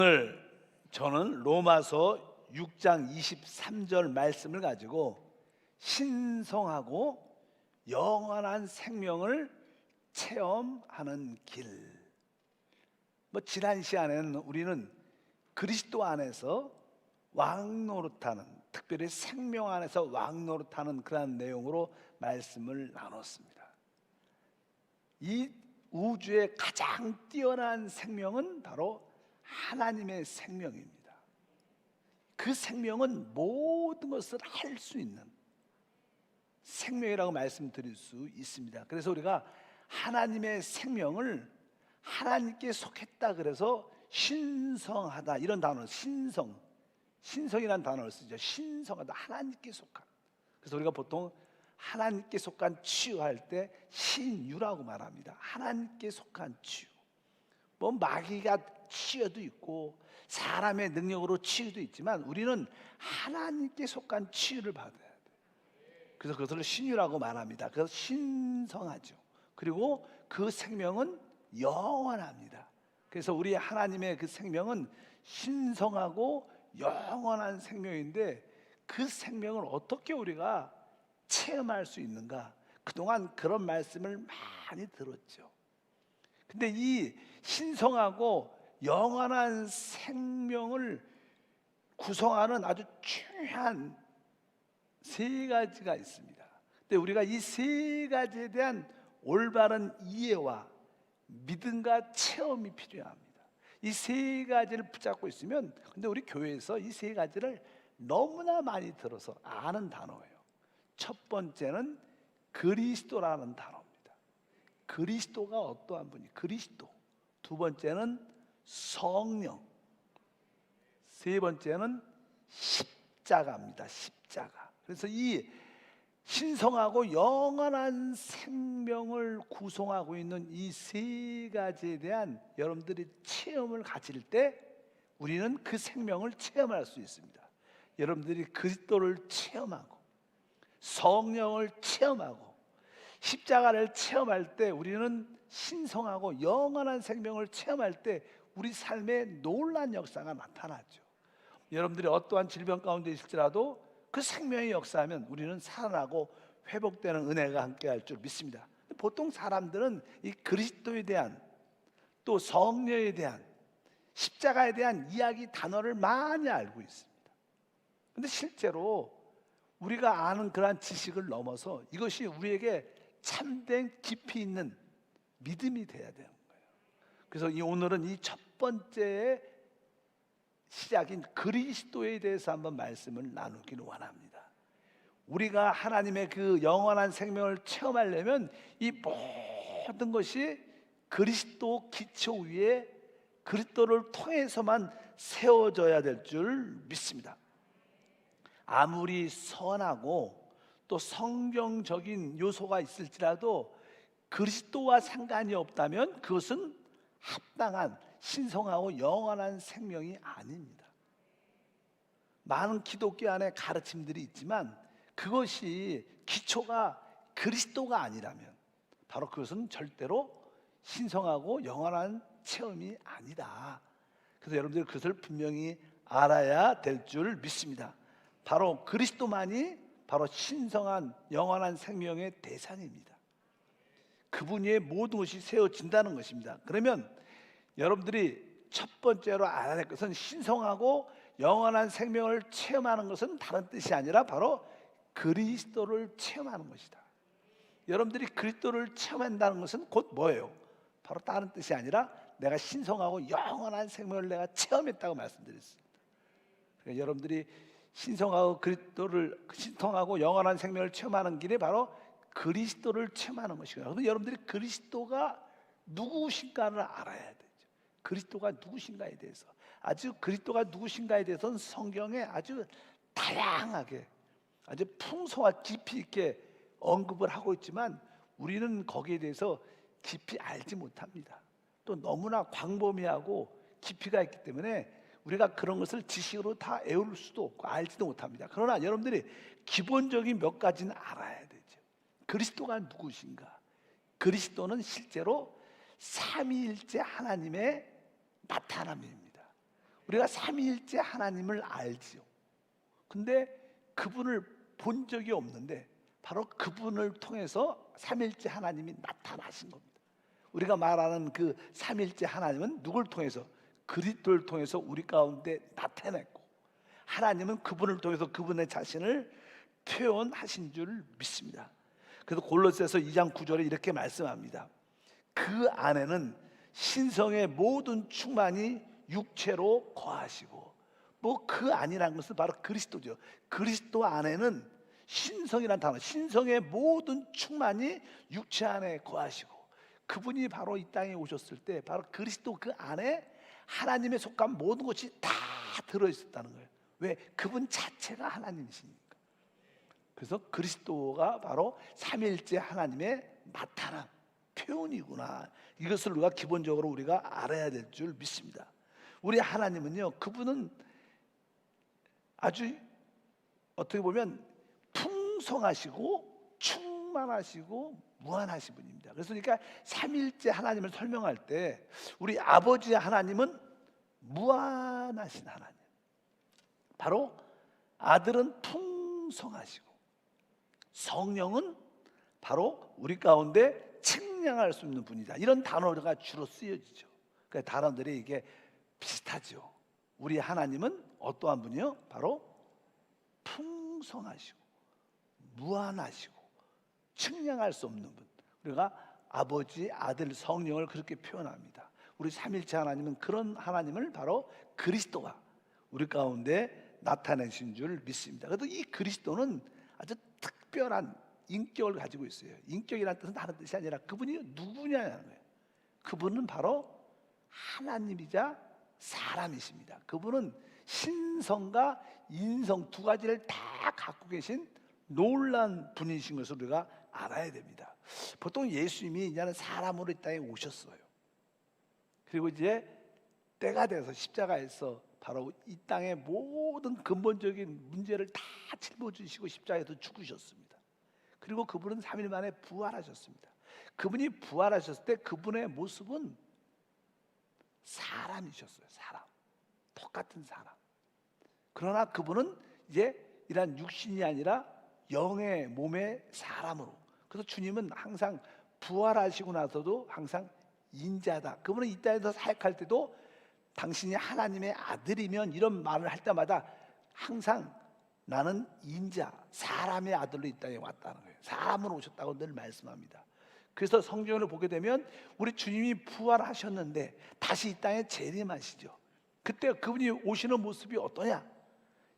오늘 저는 로마서 6장 23절 말씀을 가지고 신성하고 영원한 생명을 체험하는 길. 지난 시간에는 우리는 그리스도 안에서 왕노릇하는, 특별히 생명 안에서 왕노릇하는 그러한 내용으로 말씀을 나눴습니다. 이 우주의 가장 뛰어난 생명은 바로 하나님의 생명입니다. 그 생명은 모든 것을 할 수 있는 생명이라고 말씀드릴 수 있습니다. 그래서 우리가 하나님의 생명을 하나님께 속했다 그래서 신성하다, 이런 단어, 신성이라는 단어를 쓰죠. 신성하다, 하나님께 속한. 그래서 우리가 보통 하나님께 속한 치유할 때 신유라고 말합니다. 하나님께 속한 치유. 마귀가 치유도 있고 사람의 능력으로 치유도 있지만 우리는 하나님께 속한 치유를 받아야 돼요. 그래서 그것을 신유라고 말합니다. 그래서 신성하죠. 그리고 그 생명은 영원합니다. 그래서 우리 하나님의 그 생명은 신성하고 영원한 생명인데, 그 생명을 어떻게 우리가 체험할 수 있는가? 그동안 그런 말씀을 많이 들었죠. 근데 이 신성하고 영원한 생명을 구성하는 아주 중요한 세 가지가 있습니다. 근데 우리가 이 세 가지에 대한 올바른 이해와 믿음과 체험이 필요합니다. 이 세 가지를 붙잡고 있으면, 근데 우리 교회에서 이 세 가지를 너무나 많이 들어서 아는 단어예요. 첫 번째는 그리스도라는 단어입니다. 그리스도가 어떠한 분이? 그리스도. 두 번째는 성령. 세 번째는 십자가입니다. 십자가. 그래서 이 신성하고 영원한 생명을 구성하고 있는 이 세 가지에 대한 여러분들이 체험을 가질 때 우리는 그 생명을 체험할 수 있습니다. 여러분들이 그리스도를 체험하고 성령을 체험하고 십자가를 체험할 때 우리는 신성하고 영원한 생명을 체험할 때 우리 삶에 놀라운 역사가 나타나죠. 여러분들이 어떠한 질병 가운데 있을지라도 그 생명의 역사하면 우리는 살아나고 회복되는 은혜가 함께할 줄 믿습니다. 보통 사람들은 이 그리스도에 대한, 또 성령에 대한, 십자가에 대한 이야기 단어를 많이 알고 있습니다. 그런데 실제로 우리가 아는 그러한 지식을 넘어서 이것이 우리에게 참된 깊이 있는 믿음이 돼야 되는 거예요. 그래서 오늘은 이 첫 번째 시작인 그리스도에 대해서 한번 말씀을 나누기를 원합니다. 우리가 하나님의 그 영원한 생명을 체험하려면 이 모든 것이 그리스도 기초 위에 그리스도를 통해서만 세워져야 될 줄 믿습니다. 아무리 선하고 또 성경적인 요소가 있을지라도 그리스도와 상관이 없다면 그것은 합당한 신성하고 영원한 생명이 아닙니다. 많은 기독교 안에 가르침들이 있지만 그것이 기초가 그리스도가 아니라면 바로 그것은 절대로 신성하고 영원한 체험이 아니다. 그래서 여러분들 그것을 분명히 알아야 될 줄 믿습니다. 바로 그리스도만이 바로 신성한 영원한 생명의 대상입니다. 그분 위에 모든 것이 세워진다는 것입니다. 그러면 여러분들이 첫 번째로 알아야 할 것은 신성하고 영원한 생명을 체험하는 것은 다른 뜻이 아니라 바로 그리스도를 체험하는 것이다. 여러분들이 그리스도를 체험한다는 것은 곧 뭐예요? 바로 다른 뜻이 아니라 내가 신성하고 영원한 생명을 내가 체험했다고 말씀드렸습니다. 그러니까 여러분들이 신성하고 영원한 생명을 체험하는 길이 바로 그리스도를 체험하는 것이거든요. 그런데 여러분들이 그리스도가 누구신가를 알아야 되죠. 그리스도가 누구신가에 대해서, 아주 그리스도가 누구신가에 대해서는 성경에 아주 다양하게, 아주 풍성하고 깊이 있게 언급을 하고 있지만 우리는 거기에 대해서 깊이 알지 못합니다. 또 너무나 광범위하고 깊이가 있기 때문에 우리가 그런 것을 지식으로 다 외울 수도 없고 알지도 못합니다. 그러나 여러분들이 기본적인 몇 가지는 알아야 되죠. 그리스도가 누구신가? 그리스도는 실제로 삼위일체 하나님의 나타남입니다. 우리가 삼위일체 하나님을 알지요. 근데 그분을 본 적이 없는데 바로 그분을 통해서 삼위일체 하나님이 나타나신 겁니다. 우리가 말하는 그 삼위일체 하나님은 누굴 통해서? 그리스도를 통해서 우리 가운데 나타냈고, 하나님은 그분을 통해서 그분의 자신을 표현하신 줄 믿습니다. 그래서 골로새서 2장 9절에 이렇게 말씀합니다. 그 안에는 신성의 모든 충만이 육체로 거하시고, 뭐 그 안이라는 것은 바로 그리스도죠. 그리스도 안에는 신성이라는 단어, 신성의 모든 충만이 육체 안에 거하시고, 그분이 바로 이 땅에 오셨을 때 바로 그리스도 그 안에 하나님의 속한 모든 것이 다 들어있었다는 거예요. 왜? 그분 자체가 하나님이시니까. 그래서 그리스도가 바로 삼위일체 하나님의 나타남, 표현이구나. 이것을 우리가 기본적으로 우리가 알아야 될 줄 믿습니다. 우리 하나님은요, 그분은 아주 어떻게 보면 풍성하시고 충만하시고 무한하신 분입니다. 그래서 그러니까 삼위일체 하나님을 설명할 때 우리 아버지 하나님은 무한하신 하나님, 바로 아들은 풍성하시고, 성령은 바로 우리 가운데 측량할 수 있는 분이다. 이런 단어가 주로 쓰여지죠. 그러니까 단어들이 이게 비슷하죠. 우리 하나님은 어떠한 분이요? 바로 풍성하시고 무한하시고 측량할 수 없는 분. 우리가 아버지, 아들, 성령을 그렇게 표현합니다. 우리 삼일체 하나님은 그런 하나님을 바로 그리스도가 우리 가운데 나타내신 줄 믿습니다. 그래도 이 그리스도는 아주 특별한 인격을 가지고 있어요. 인격이라는 뜻은 다른 뜻이 아니라 그분이 누구냐는 거예요. 그분은 바로 하나님이자 사람이십니다. 그분은 신성과 인성 두 가지를 다 갖고 계신 놀라운 분이신 것을 우리가 알아야 됩니다. 보통 예수님이 이제는 사람으로 이 땅에 오셨어요. 그리고 이제 때가 돼서 십자가에서 바로 이 땅의 모든 근본적인 문제를 다 짊어지시고 십자가에서 죽으셨습니다. 그리고 그분은 3일 만에 부활하셨습니다. 그분이 부활하셨을 때 그분의 모습은 사람이셨어요. 사람, 똑같은 사람. 그러나 그분은 이제 이런 육신이 아니라 영의 몸의 사람으로. 그래서 주님은 항상 부활하시고 나서도 항상 인자다. 그분은 이 땅에서 사역할 때도 당신이 하나님의 아들이면 이런 말을 할 때마다 항상 나는 인자, 사람의 아들로 이 땅에 왔다는 거예요. 사람으로 오셨다고 늘 말씀합니다. 그래서 성경을 보게 되면 우리 주님이 부활하셨는데 다시 이 땅에 재림하시죠. 그때 그분이 오시는 모습이 어떠냐?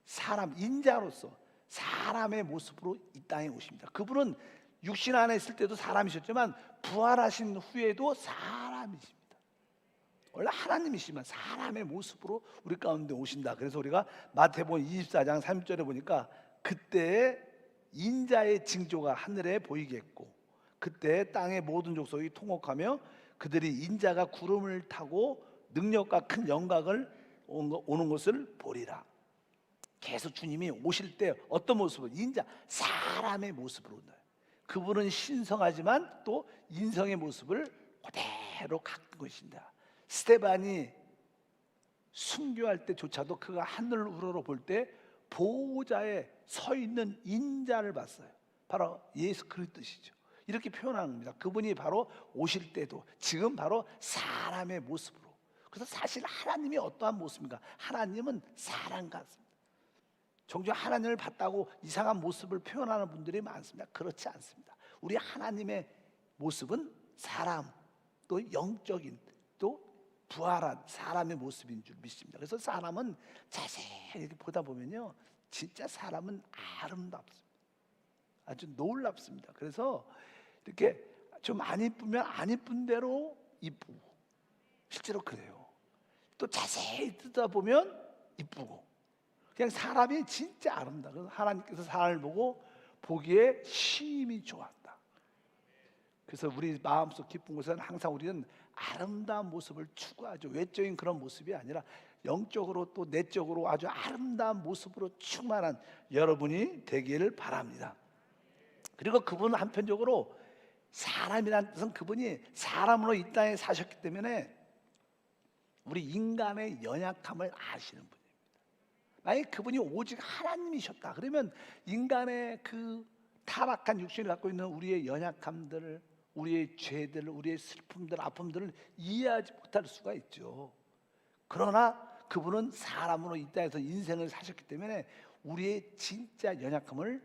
사람, 인자로서 사람의 모습으로 이 땅에 오십니다. 그분은 육신 안에 있을 때도 사람이셨지만 부활하신 후에도 사람이십니다. 원래 하나님이시지만 사람의 모습으로 우리 가운데 오신다. 그래서 우리가 마태복음 24장 3절에 보니까 그때 인자의 징조가 하늘에 보이겠고 그때 땅의 모든 족속이 통곡하며 그들이 인자가 구름을 타고 능력과 큰 영광을 오는 것을 보리라. 계속 주님이 오실 때 어떤 모습으로? 인자, 사람의 모습으로 온다. 그분은 신성하지만 또 인성의 모습을 그대로 갖고 계신다. 스데반이 순교할 때조차도 그가 하늘을 우러러 볼 때 보호자에 서 있는 인자를 봤어요. 바로 예수 그리스도시죠. 이렇게 표현하는 겁니다. 그분이 바로 오실 때도 지금 바로 사람의 모습으로. 그래서 사실 하나님이 어떠한 모습인가? 하나님은 사람 같습니다. 종종 하나님을 봤다고 이상한 모습을 표현하는 분들이 많습니다. 그렇지 않습니다. 우리 하나님의 모습은 사람, 또 영적인, 또 부활한 사람의 모습인 줄 믿습니다. 그래서 사람은 자세히 보다 보면요, 진짜 사람은 아름답습니다. 아주 놀랍습니다. 그래서 이렇게 좀 안 이쁘면 안 이쁜 대로 이쁘고, 실제로 그래요. 또 자세히 듣다 보면 이쁘고, 그냥 사람이 진짜 아름다워. 하나님께서 사람을 보고 보기에 심히 좋았다. 그래서 우리 마음속 깊은 곳에는 항상 우리는 아름다운 모습을 추구하죠. 외적인 그런 모습이 아니라 영적으로 또 내적으로 아주 아름다운 모습으로 충만한 여러분이 되기를 바랍니다. 그리고 그분은 한편적으로 사람이라는 뜻은 그분이 사람으로 이 땅에 사셨기 때문에 우리 인간의 연약함을 아시는 분입니다. 만약 그분이 오직 하나님이셨다 그러면 인간의 그 타락한 육신을 갖고 있는 우리의 연약함들을, 우리의 죄들을, 우리의 슬픔들, 아픔들을 이해하지 못할 수가 있죠. 그러나 그분은 사람으로 이 땅에서 인생을 사셨기 때문에 우리의 진짜 연약함을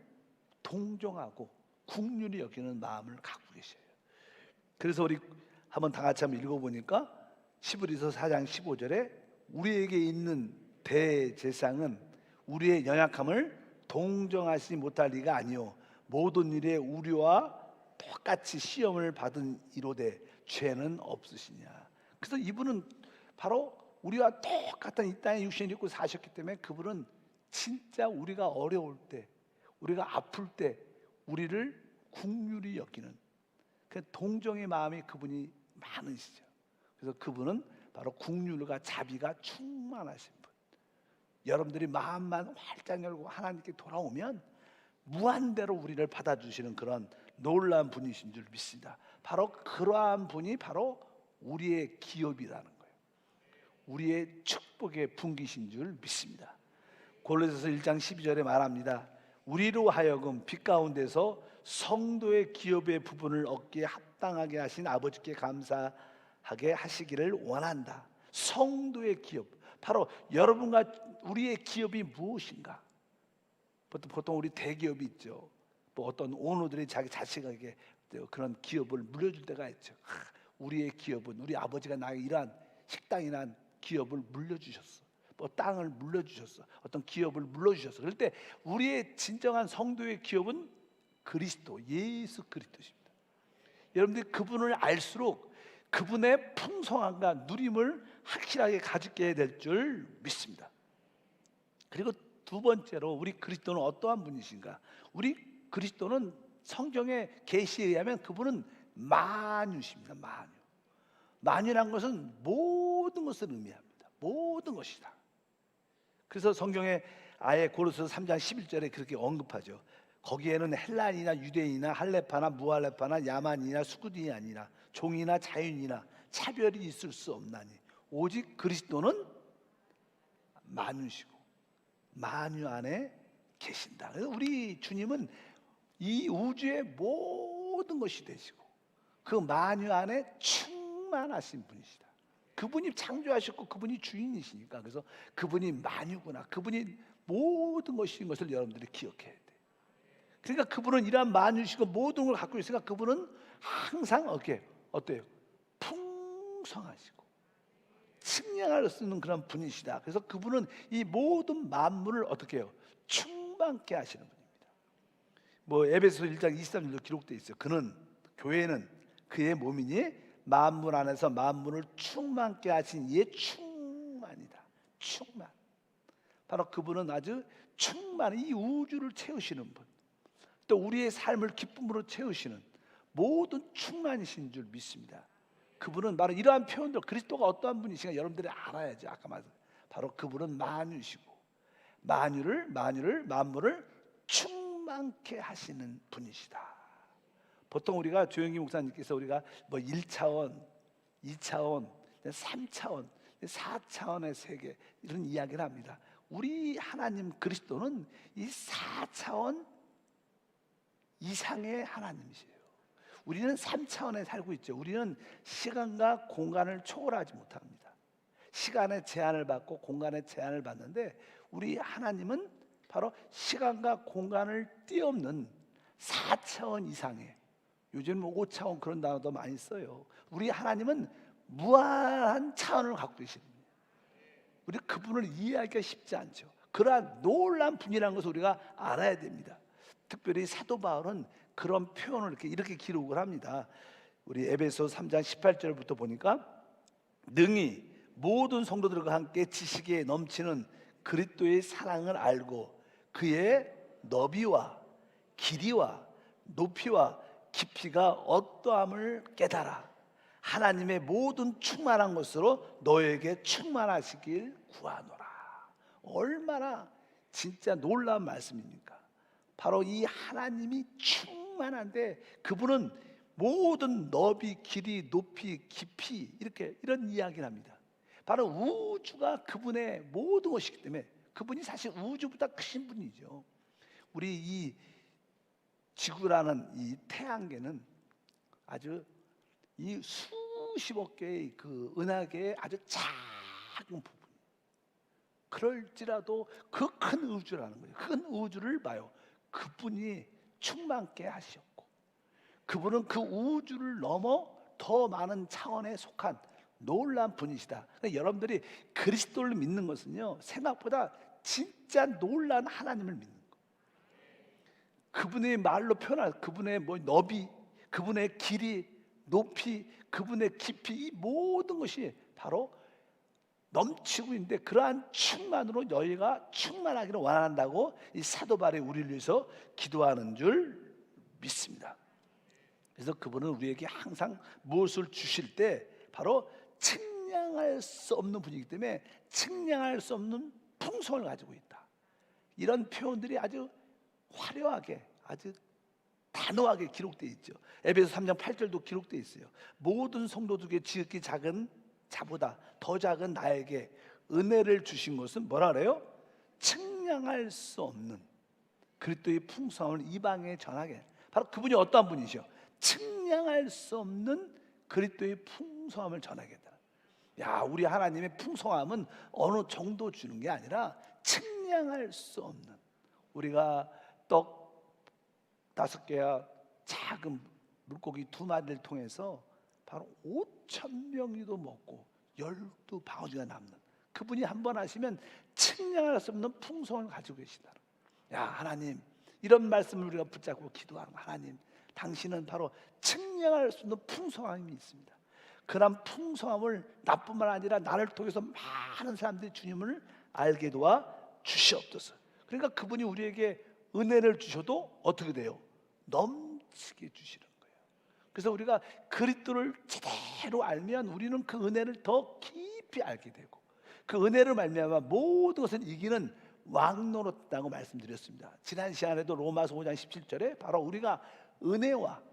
동정하고 긍휼히 여기는 마음을 갖고 계셔요. 그래서 우리 한번 다 같이 한번 읽어보니까 히브리서 4장 15절에 우리에게 있는 대제사장은 우리의 연약함을 동정하지 못할 리가 아니요 모든 일에 우리와 똑같이 시험을 받은 이로되 죄는 없으시냐. 그래서 이분은 바로 우리와 똑같은 이 땅에 육신을 입고 사셨기 때문에 그분은 진짜 우리가 어려울 때, 우리가 아플 때 우리를 긍휼히 여기는 그 동정의 마음이 그분이 많으시죠. 그래서 그분은 바로 긍휼과 자비가 충만하신 분. 여러분들이 마음만 활짝 열고 하나님께 돌아오면 무한대로 우리를 받아주시는 그런 놀라운 분이신 줄 믿습니다. 바로 그러한 분이 바로 우리의 기업이라는 거예요. 우리의 축복의 분기신 줄 믿습니다. 골로새서 1장 12절에 말합니다. 우리로 하여금 빛 가운데서 성도의 기업의 부분을 얻기에 합당하게 하신 아버지께 감사하게 하시기를 원한다. 성도의 기업, 바로 여러분과 우리의 기업이 무엇인가? 보통 우리 대기업이 있죠. 뭐 어떤 오너들이 자기 자식에게 그런 기업을 물려줄 때가 있죠. 우리의 기업은 우리 아버지가 나에게 이러한 식당이나 기업을 물려주셨어. 뭐 땅을 물려주셨어. 어떤 기업을 물려주셨어. 그럴 때 우리의 진정한 성도의 기업은 그리스도, 예수 그리스도십니다. 여러분들이 그분을 알수록 그분의 풍성함과 누림을 확실하게 가지게 될 줄 믿습니다. 그리고 두 번째로 우리 그리스도는 어떠한 분이신가? 우리 그리스도는 성경의 계시에 의하면 그분은 만유십니다. 만유. 만유란 것은 모든 것을 의미합니다. 모든 것이다. 그래서 성경에 아예 고린도서 3장 11절에 그렇게 언급하죠. 거기에는 헬라인이나 유대인이나 할레파나 무할레파나 야만이나 수구디이 아니라 종이나 자유인이나 차별이 있을 수 없나니 오직 그리스도는 만유시고 만유 안에 계신다. 그래서 우리 주님은 이 우주의 모든 것이 되시고 그 만유 안에 충만하신 분이시다. 그분이 창조하셨고 그분이 주인이시니까 그래서 그분이 만유구나, 그분이 모든 것인 것을 여러분들이 기억해야 돼. 그러니까 그분은 이러한 만유시고 모든 걸 갖고 있으니까 그분은 항상 어때요? 풍성하시고 측량할 수 있는 그런 분이시다. 그래서 그분은 이 모든 만물을 어떻게 해요? 충만케 하시는 분입니다. 뭐 에베소 1장 23절로 기록되어 있어요. 그는, 교회는 그의 몸이니 만물 안에서 만물을 충만케 하신 이의 충만이다. 충만. 바로 그분은 아주 충만, 이 우주를 채우시는 분, 또 우리의 삶을 기쁨으로 채우시는 모든 충만이신 줄 믿습니다. 그분은 바로 이러한 표현들, 그리스도가 어떠한 분이신가 여러분들이 알아야죠. 아까 말씀, 바로 그분은 만유시고 만물을 충만케 하시는 분이시다. 보통 우리가 조영기 목사님께서 우리가 뭐 1차원, 2차원, 3차원, 4차원의 세계 이런 이야기를 합니다. 우리 하나님 그리스도는 이 4차원 이상의 하나님이세요. 우리는 3차원에 살고 있죠. 우리는 시간과 공간을 초월하지 못합니다. 시간의 제한을 받고 공간의 제한을 받는데 우리 하나님은 바로 시간과 공간을 뛰어넘는 4차원 이상의, 요즘 5차원 그런 단어도 많이 써요. 우리 하나님은 무한한 차원을 갖고 계시는 분이에요. 우리 그분을 이해하기가 쉽지 않죠. 그러한 놀라운 분이라는 것을 우리가 알아야 됩니다. 특별히 사도 바울은 그런 표현을 이렇게 기록을 합니다. 우리 에베소 3장 18절부터 보니까 능히 모든 성도들과 함께 지식에 넘치는 그리스도의 사랑을 알고 그의 너비와 길이와 높이와 깊이가 어떠함을 깨달아 하나님의 모든 충만한 것으로 너에게 충만하시길 구하노라. 얼마나 진짜 놀라운 말씀입니까? 바로 이 하나님이 충만한데 그분은 모든 너비, 길이, 높이, 깊이 이런 이야기를 합니다. 바로 우주가 그분의 모든 것이기 때문에 그분이 사실 우주보다 크신 분이죠. 우리 이 지구라는 이 태양계는 아주 이 수십억 개의 그 은하계의 아주 작은 부분. 그럴지라도 그 큰 우주라는 거예요. 큰 우주를 봐요. 그분이 충만케 하셨고, 그분은 그 우주를 넘어 더 많은 차원에 속한 놀라운 분이시다. 그러니까 여러분들이 그리스도를 믿는 것은요, 생각보다 진짜 놀라운 하나님을 믿는 거예요. 그분의 말로 표현할 그분의 너비, 그분의 길이, 높이, 그분의 깊이, 이 모든 것이 바로 넘치고 있는데, 그러한 충만으로 너희가 충만하기를 원한다고 이 사도 바울이 우리를 위해서 기도하는 줄 믿습니다. 그래서 그분은 우리에게 항상 무엇을 주실 때 바로 측량할 수 없는 분이기 때문에 측량할 수 없는 풍성을 가지고 있다. 이런 표현들이 아주 화려하게, 아주 단호하게 기록되어 있죠. 에베소 3장 8절도 기록되어 있어요. 모든 성도들에게 지극히 작은 자보다 더 작은 나에게 은혜를 주신 것은 뭐라 그래요? 측량할 수 없는 그리스도의 풍성함을 이방에 전하게. 바로 그분이 어떠한 분이시오? 측량할 수 없는 그리스도의 풍성함을 전하겠다. 야, 우리 하나님의 풍성함은 어느 정도 주는 게 아니라 측량할 수 없는, 우리가 떡 5개와 작은 물고기 2마리를 통해서 바로 5,000명이도 먹고 12바구니가 남는, 그분이 한번 하시면 측량할 수 없는 풍성을 가지고 계시다. 야, 하나님, 이런 말씀을 우리가 붙잡고 기도하는, 하나님, 당신은 바로 측량할 수 없는 풍성함이 있습니다. 그런 풍성함을 나뿐만 아니라 나를 통해서 많은 사람들이 주님을 알게 도와 주시옵소서. 그러니까 그분이 우리에게 은혜를 주셔도 어떻게 돼요? 넘치게 주시는 거예요. 그래서 우리가 그리스도를 제대로 알면 우리는 그 은혜를 더 깊이 알게 되고, 그 은혜를 말미암아 모든 것을 이기는 왕노릇다고 말씀드렸습니다. 지난 시간에도 로마서 5장 17절에 바로 우리가 은혜와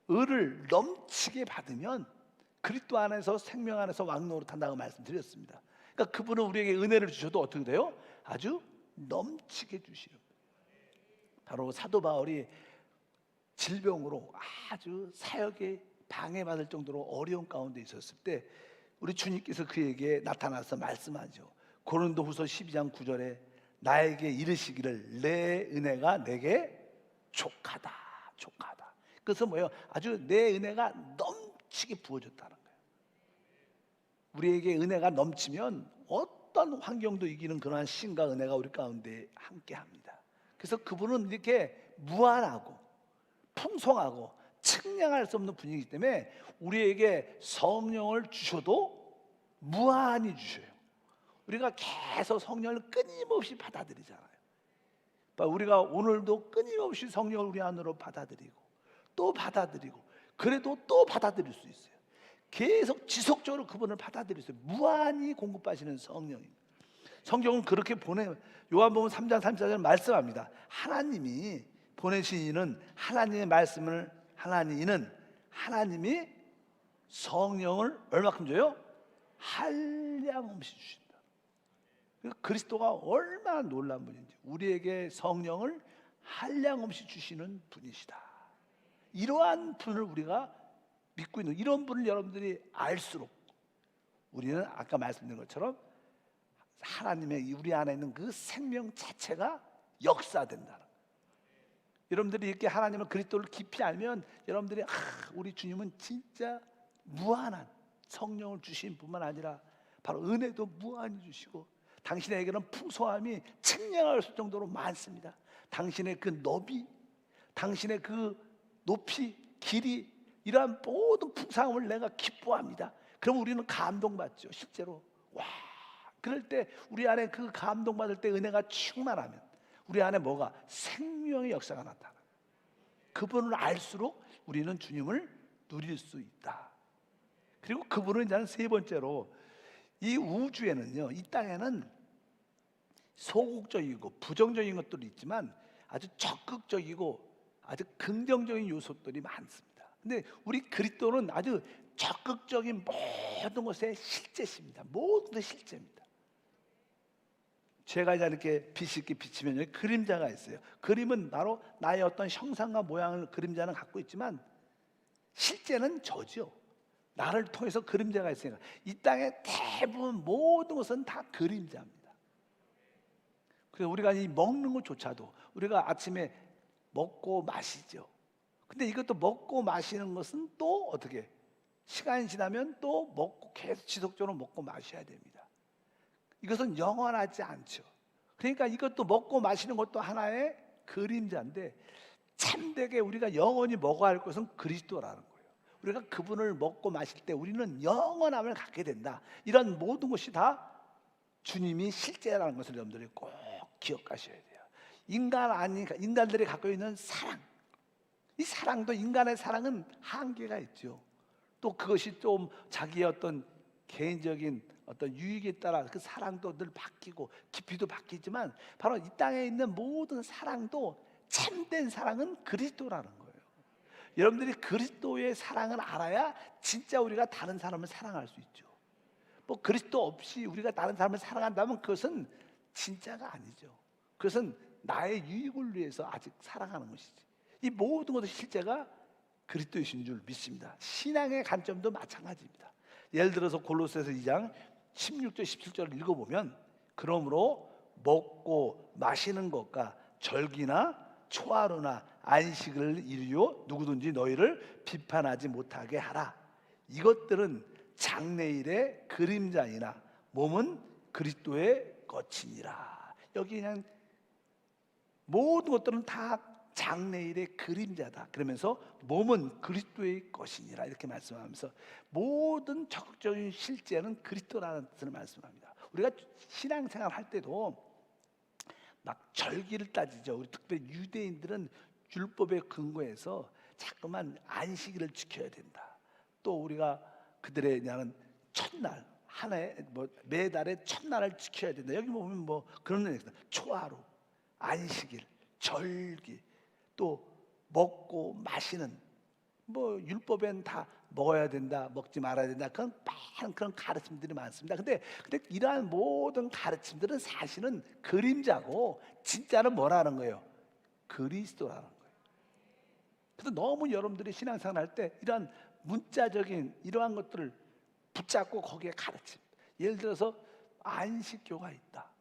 의를 넘치게 받으면 그리스도 안에서, 생명 안에서 왕노릇한다고 말씀드렸습니다. 그러니까 그분은 우리에게 은혜를 주셔도 어떻게 돼요? 아주 넘치게 주시는 거예요. 바로 사도 바울이 질병으로 아주 사역에 방해받을 정도로 어려운 가운데 있었을 때 우리 주님께서 그에게 나타나서 말씀하죠. 고린도후서 12장 9절에 나에게 이르시기를 내 은혜가 내게 족하다, 족하다. 그래서 뭐예요? 아주 내 은혜가 넘치게 부어졌다는 거예요. 우리에게 은혜가 넘치면 어떤 환경도 이기는 그러한 신과 은혜가 우리 가운데 함께합니다. 그래서 그분은 이렇게 무한하고 풍성하고 측량할 수 없는 분이기 때문에 우리에게 성령을 주셔도 무한히 주셔요. 우리가 계속 성령을 끊임없이 받아들이잖아요. 우리가 오늘도 끊임없이 성령을 우리 안으로 받아들이고 또 받아들이고, 그래도 또 받아들일 수 있어요. 계속 지속적으로 그분을 받아들일 수 있어요. 무한히 공급하시는 성령입니다. 성경은 그렇게 요한복음 3장 34절 말씀합니다. 하나님이 보내신 이는 하나님의 말씀을, 하나님이 성령을 얼마큼 줘요? 한량없이 주신다. 그리스도가 얼마나 놀라운 분인지, 우리에게 성령을 한량없이 주시는 분이시다. 이러한 분을 우리가 믿고 있는, 이런 분을 여러분들이 알수록 우리는 아까 말씀드린 것처럼 하나님의 우리 안에 있는 그 생명 자체가 역사된다. 여러분들이 이렇게 하나님을, 그리스도를 깊이 알면 여러분들이 우리 주님은 진짜 무한한 성령을 주신 뿐만 아니라 바로 은혜도 무한히 주시고 당신에게는 풍성함이 측량할 수 정도로 많습니다. 당신의 그 너비, 당신의 그 높이, 길이, 이러한 모든 풍성함을 내가 기뻐합니다. 그럼 우리는 감동받죠. 실제로 와, 그럴 때 우리 안에 그 감동받을 때 은혜가 충만하면 우리 안에 뭐가? 생명의 역사가 나타나. 그분을 알수록 우리는 주님을 누릴 수 있다. 그리고 그분은 이제 세 번째로, 이 우주에는요, 이 땅에는 소극적이고 부정적인 것들이 있지만 아주 적극적이고 아주 긍정적인 요소들이 많습니다. 근데 우리 그리스도는 아주 적극적인 모든 것의 실제십니다. 모든 것의 실제입니다. 제가 이렇게 빛 있게 비치면 여기 그림자가 있어요. 그림은 바로 나의 어떤 형상과 모양을 그림자는 갖고 있지만 실제는 저죠. 나를 통해서 그림자가 있으니까 이 땅의 대부분 모든 것은 다 그림자입니다. 그래서 우리가 이 먹는 것조차도 우리가 아침에 먹고 마시죠. 근데 이것도 먹고 마시는 것은 또 어떻게 시간이 지나면 또 먹고 계속 지속적으로 먹고 마셔야 됩니다. 이것은 영원하지 않죠. 그러니까 이것도 먹고 마시는 것도 하나의 그림자인데 참되게 우리가 영원히 먹어야 할 것은 그리스도라는 거예요. 우리가 그분을 먹고 마실 때 우리는 영원함을 갖게 된다. 이런 모든 것이 다 주님이 실제라는 것을 여러분들이 꼭 기억하셔야 돼요. 인간들이 갖고 있는 사랑, 이 사랑도 인간의 사랑은 한계가 있죠. 또 그것이 좀 자기의 어떤 개인적인 어떤 유익에 따라 그 사랑도 늘 바뀌고 깊이도 바뀌지만 바로 이 땅에 있는 모든 사랑도 참된 사랑은 그리스도라는 거예요. 여러분들이 그리스도의 사랑을 알아야 진짜 우리가 다른 사람을 사랑할 수 있죠. 뭐 그리스도 없이 우리가 다른 사람을 사랑한다면 그것은 진짜가 아니죠. 그것은 나의 유익을 위해서 아직 사랑하는 것이지. 이 모든 것의 실제가 그리스도이신 줄 믿습니다. 신앙의 관점도 마찬가지입니다. 예를 들어서 골로새서 2장 16절 17절을 읽어보면 그러므로 먹고 마시는 것과 절기나 초하루나 안식을 이루어 누구든지 너희를 비판하지 못하게 하라. 이것들은 장래일의 그림자이나 몸은 그리스도의 것이니라. 여기 그냥 모든 것들은 다 장래일의 그림자다. 그러면서 몸은 그리스도의 것이니라 이렇게 말씀하면서 모든 적극적인 실제는 그리스도라는 뜻을 말씀합니다. 우리가 신앙생활 할 때도 막 절기를 따지죠. 우리 특별히 유대인들은 율법에 근거해서 자꾸만 안식일을 지켜야 된다. 또 우리가 그들의 그냥 첫날 한 해 매달의 첫날을 지켜야 된다. 여기 보면 뭐 그런 얘기 있어요. 초하루, 안식일, 절기, 또 먹고 마시는 뭐 율법엔 다 먹어야 된다, 먹지 말아야 된다. 그런 많은 그런 가르침들이 많습니다. 근데 이러한 모든 가르침들은 사실은 그림자고 진짜는 뭐라는 거예요? 그리스도라는 거예요. 그래서 너무 여러분들이 신앙생활 할 때 이러한 문자적인 이러한 것들을 붙잡고 거기에 가르침. 예를 들어서 안식교가 있다.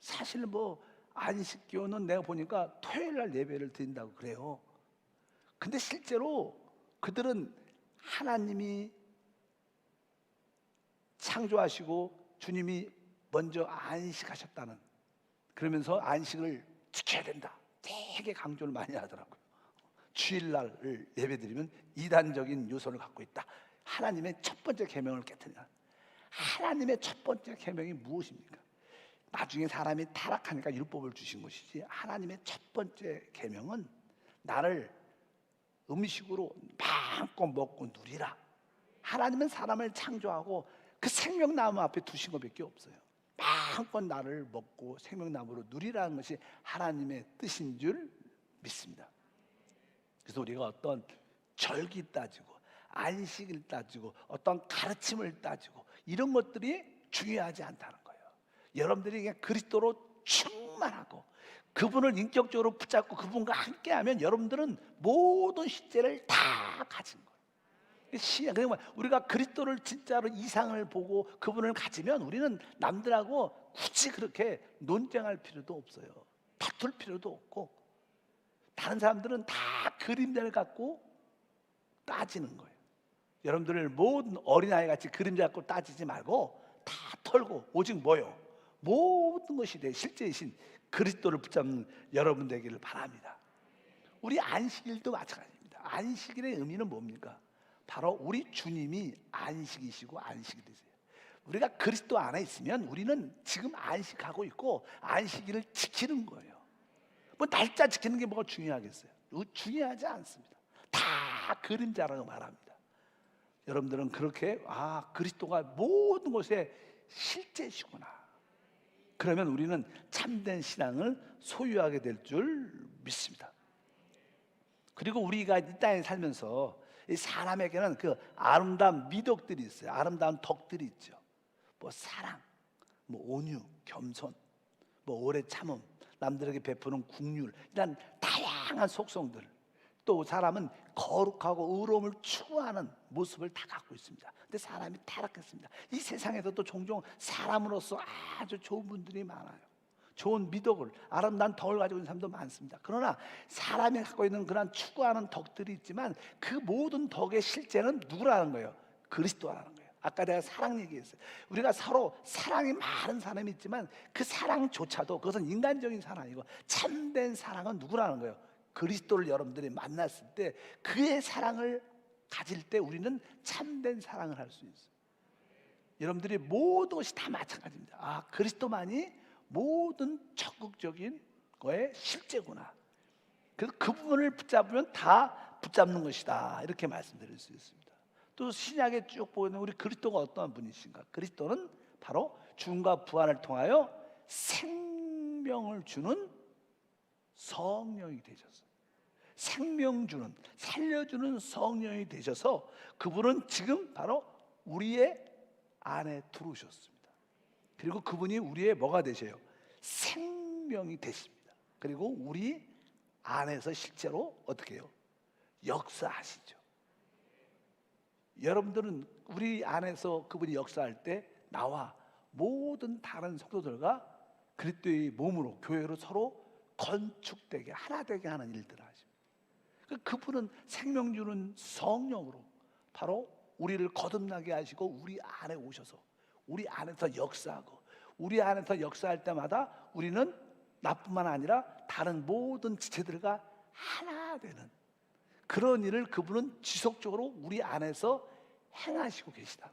사실 뭐 안식교는 내가 보니까 토요일 날 예배를 드린다고 그래요. 근데 실제로 그들은 하나님이 창조하시고 주님이 먼저 안식하셨다는, 그러면서 안식을 지켜야 된다 되게 강조를 많이 하더라고요. 주일날을 예배드리면 이단적인 요소를 갖고 있다. 하나님의 첫 번째 계명을 깨뜨리는, 하나님의 첫 번째 계명이 무엇입니까? 나중에 사람이 타락하니까 율법을 주신 것이지, 하나님의 첫 번째 계명은 나를 음식으로 마음껏 먹고 누리라. 하나님은 사람을 창조하고 그 생명나무 앞에 두신 것밖에 없어요. 마음껏 나를 먹고 생명나무로 누리라는 것이 하나님의 뜻인 줄 믿습니다. 그래서 우리가 어떤 절기 따지고 안식일 따지고 어떤 가르침을 따지고 이런 것들이 중요하지 않다는 거예요. 여러분들이 그냥 그리스도로 충만하고 그분을 인격적으로 붙잡고 그분과 함께하면 여러분들은 모든 실제를 다 가진 거예요. 그러니까 우리가 그리스도를 진짜로 이상을 보고 그분을 가지면 우리는 남들하고 굳이 그렇게 논쟁할 필요도 없어요. 다툴 필요도 없고, 다른 사람들은 다 그림자를 갖고 따지는 거예요. 여러분들 모든 어린아이 같이 그림자 갖고 따지지 말고 다 털고 오직 뭐요? 모든 것이 내 실제이신 그리스도를 붙잡는 여러분 되기를 바랍니다. 우리 안식일도 마찬가지입니다. 안식일의 의미는 뭡니까? 바로 우리 주님이 안식이시고 안식이 되세요. 우리가 그리스도 안에 있으면 우리는 지금 안식하고 있고 안식일을 지키는 거예요. 뭐 날짜 지키는 게 뭐가 중요하겠어요? 중요하지 않습니다. 다 그림자라고 말합니다. 여러분들은 그렇게 그리스도가 모든 것의 실제시구나. 그러면 우리는 참된 신앙을 소유하게 될 줄 믿습니다. 그리고 우리가 이 땅에 살면서 이 사람에게는 그 아름다운 미덕들이 있어요. 아름다운 덕들이 있죠. 뭐 사랑, 뭐 온유, 겸손, 뭐 오래 참음, 남들에게 베푸는 국률, 이런 다양한 속성들. 또 사람은 거룩하고 의로움을 추구하는 모습을 다 갖고 있습니다. 근데 사람이 타락했습니다. 이 세상에서도 종종 사람으로서 아주 좋은 분들이 많아요. 좋은 미덕을, 아름다운 덕을 가지고 있는 사람도 많습니다. 그러나 사람이 갖고 있는 그런 추구하는 덕들이 있지만 그 모든 덕의 실제는 누구라는 거예요? 그리스도라는 거예요. 아까 내가 사랑 얘기했어요. 우리가 서로 사랑이 많은 사람이 있지만 그 사랑조차도 그것은 인간적인 사랑이고, 참된 사랑은 누구라는 거예요? 그리스도를 여러분들이 만났을 때 그의 사랑을 가질 때 우리는 참된 사랑을 할 수 있어요. 여러분들이 모든 것이 다 마찬가지입니다. 아, 그리스도만이 모든 적극적인 거의 실제구나. 그래서 그 부분을 붙잡으면 다 붙잡는 것이다, 이렇게 말씀드릴 수 있습니다. 또 신약에 쭉 보면 우리 그리스도가 어떠한 분이신가? 그리스도는 바로 죽음과 부활을 통하여 생명을 주는 성령이 되셨어요. 생명 주는, 살려주는 성령이 되셔서 그분은 지금 바로 우리의 안에 들어오셨습니다. 그리고 그분이 우리의 뭐가 되셔요? 생명이 되십니다. 그리고 우리 안에서 실제로 어떻게 해요? 역사하시죠. 여러분들은 우리 안에서 그분이 역사할 때 나와 모든 다른 성도들과 그리스도의 몸으로, 교회로 서로 건축되게, 하나 되게 하는 일들을 하십니다. 그분은 생명 주는 성령으로 바로 우리를 거듭나게 하시고 우리 안에 오셔서 우리 안에서 역사하고, 우리 안에서 역사할 때마다 우리는 나뿐만 아니라 다른 모든 지체들과 하나 되는 그런 일을 그분은 지속적으로 우리 안에서 행하시고 계시다.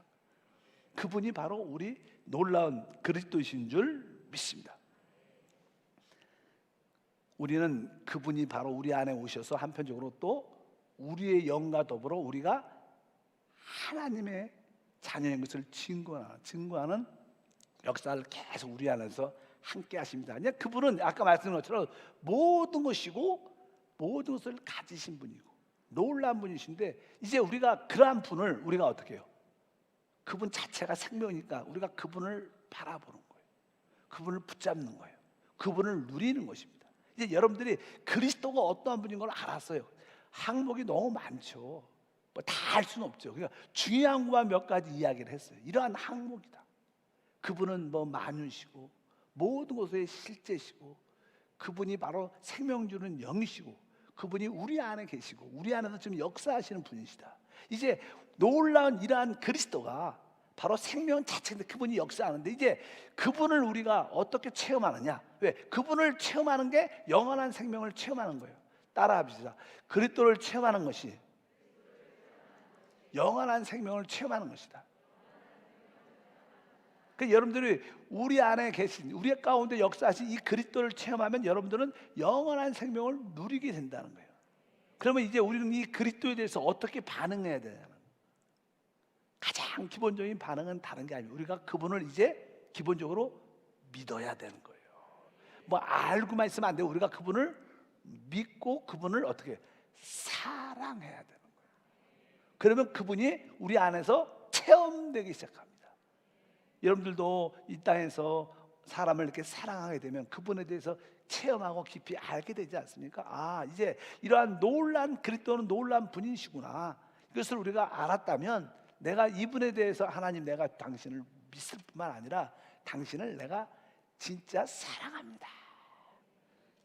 그분이 바로 우리 놀라운 그리스도이신 줄 믿습니다. 우리는 그분이 바로 우리 안에 오셔서 한편적으로 또 우리의 영과 더불어 우리가 하나님의 자녀인 것을 증거하는 역사를 계속 우리 안에서 함께 하십니다. 그분은 아까 말씀드린 것처럼 모든 것이고 모든 것을 가지신 분이고 놀라운 분이신데, 이제 우리가 그러한 분을 우리가 어떻게 해요? 그분 자체가 생명이니까 우리가 그분을 바라보는 거예요. 그분을 붙잡는 거예요. 그분을 누리는 것입니다. 이제 여러분들이 그리스도가 어떠한 분인 걸 알았어요. 항목이 너무 많죠. 뭐 다 알 수는 없죠. 그러니까 중요한 것만 몇 가지 이야기를 했어요. 이러한 항목이다. 그분은 뭐 만유시고 모든 것의 실제시고, 그분이 바로 생명 주는 영이시고, 그분이 우리 안에 계시고 우리 안에서 지금 역사하시는 분이시다. 이제 놀라운 이러한 그리스도가 바로 생명 자체인데 그분이 역사하는데, 이제 그분을 우리가 어떻게 체험하느냐? 왜? 그분을 체험하는 게 영원한 생명을 체험하는 거예요. 따라합시다. 그리스도를 체험하는 것이 영원한 생명을 체험하는 것이다. 그러니까 여러분들이 우리 안에 계신, 우리 가운데 역사하신 이 그리스도를 체험하면 여러분들은 영원한 생명을 누리게 된다는 거예요. 그러면 이제 우리는 이 그리스도에 대해서 어떻게 반응해야 되냐는, 가장 기본적인 반응은 다른 게 아니에요. 우리가 그분을 이제 기본적으로 믿어야 되는 거예요. 뭐 알고만 있으면 안 돼요. 우리가 그분을 믿고 그분을 어떻게 사랑해야 되는 거예요. 그러면 그분이 우리 안에서 체험되기 시작합니다. 여러분들도 이 땅에서 사람을 이렇게 사랑하게 되면 그분에 대해서 체험하고 깊이 알게 되지 않습니까? 아, 이제 이러한 놀란 그리스도는 놀란 분이시구나. 이것을 우리가 알았다면 내가 이분에 대해서, 하나님, 내가 당신을 믿을 뿐만 아니라 당신을 내가 진짜 사랑합니다.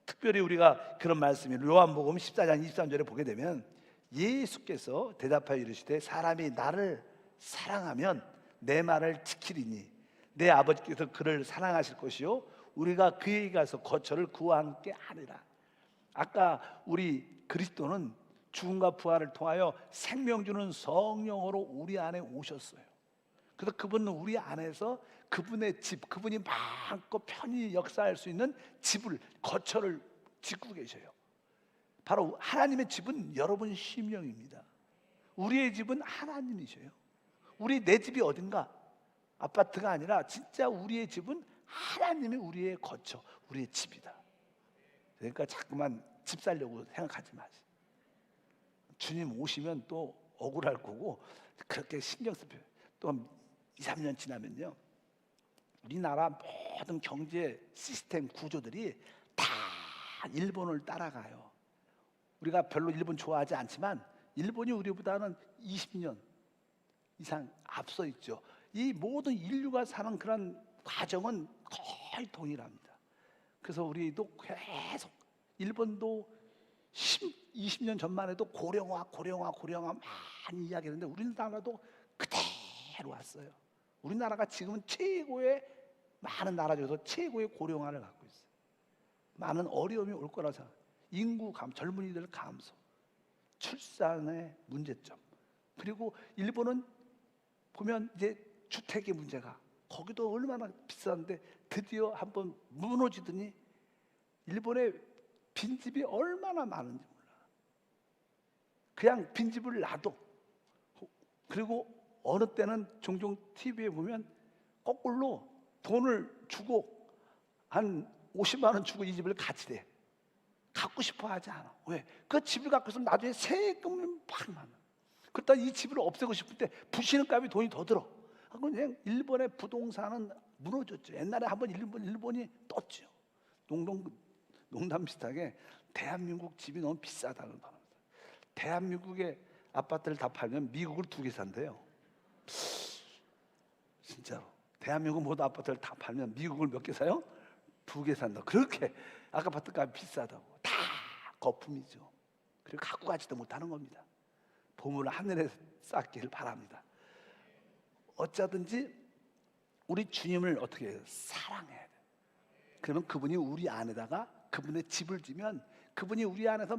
특별히 우리가 그런 말씀이 요한복음 14장 23절에 보게 되면 예수께서 대답하여 이르시되 사람이 나를 사랑하면 내 말을 지키리니 내 아버지께서 그를 사랑하실 것이요 우리가 그에게 가서 거처를 그와 함께 하리라. 아까 우리 그리스도는 죽음과 부활을 통하여 생명 주는 성령으로 우리 안에 오셨어요. 그래서 그분은 우리 안에서 그분의 집, 그분이 마음껏 편히 역사할 수 있는 집을, 거처를 짓고 계셔요. 바로 하나님의 집은 여러분 심령입니다. 우리의 집은 하나님이셔요. 내 집이 어딘가? 아파트가 아니라 진짜 우리의 집은 하나님이 우리의 거처, 우리의 집이다. 그러니까 자꾸만 집 살려고 생각하지 마세요. 주님 오시면 또 억울할 거고 그렇게 신경 쓸 필요. 또 2, 3년 지나면요, 우리나라 모든 경제 시스템 구조들이 다 일본을 따라가요. 우리가 별로 일본 좋아하지 않지만 일본이 우리보다는 20년 이상 앞서 있죠. 이 모든 인류가 사는 그런 과정은 거의 동일합니다. 그래서 우리도 계속 일본도 20년 전만 해도 고령화 많이 이야기했는데 우리나라도 그대로 왔어요. 우리나라가 지금은 최고의 많은 나라 중에서 최고의 고령화를 갖고 있어요. 많은 어려움이 올 거라 생각해요. 인구 젊은이들 감소, 출산의 문제점, 그리고 일본은 보면 이제 주택의 문제가 거기도 얼마나 비싼데 드디어 한번 무너지더니 일본의 빈집이 얼마나 많은지 몰라. 그냥 빈집을 놔도, 그리고 어느 때는 종종 TV에 보면 거꾸로 돈을 주고 한 50만 원 주고 이 집을 가지래. 갖고 싶어 하지 않아. 왜? 그 집을 갖고 있으면 나중에 세금은 팍 많아. 그러다 이 집을 없애고 싶을 때 부시는 값이 돈이 더 들어. 그냥 일본의 부동산은 무너졌죠. 옛날에 한번 일본이 떴죠. 농담 비슷하게 대한민국 집이 너무 비싸다는 거. 대한민국의 아파트를 다 팔면 미국을 2개 산대요. 진짜로. 대한민국 모든 아파트를 다 팔면 미국을 몇 개 사요? 2개 산다. 그렇게 아파트 값이 비싸다고. 다 거품이죠. 그리고 갖고 가지도 못하는 겁니다. 보물을 하늘에 쌓기를 바랍니다. 어쩌든지 우리 주님을 어떻게 해요? 사랑해야 돼요. 그러면 그분이 우리 안에다가 그분의 집을 지면 그분이 우리 안에서